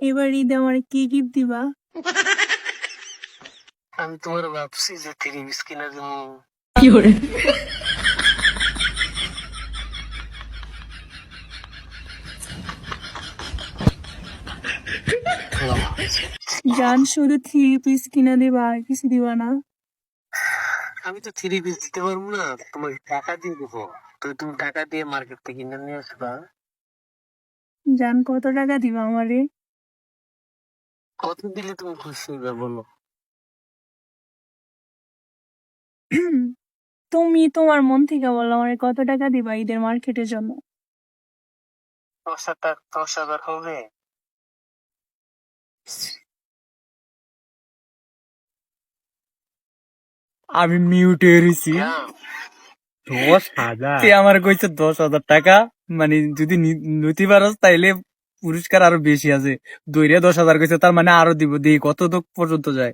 এবার ঈদে আমার কি গিফট দিবা? আমি তোমার ভাবছি যে 3 পিস কিনা দেবো। জান শুধু 3 পিস কিনা দিবা, আর কিছু দিবা না? আমি তো 3 পিস দিতে পারবো না, তোমাকে টাকা দিয়ে দেবো। তো তুমি টাকা দিয়ে মার্কেট থেকে কিনে নিয়ে আসবা। জান কত টাকা দিবা আমারে? কত দিলে তুমি খুশি হবে বলো? তুমি তোমার মন থেকে বলো আমারে কত টাকা দিবা ঈদের মার্কেটের জন্য। 10,000, 10,000 হবে? আমি মিউটে রয়েছি। দাম 10,000 তুই আমার কইছে 10,000 টাকা, মানে যদি নিতে পারস তাইলে পুরস্কার আরো বেশি আছে। দইরা 10,000 কইছে, তার মানে আরো দিব, দেখি কত তো পর্যন্ত যায়।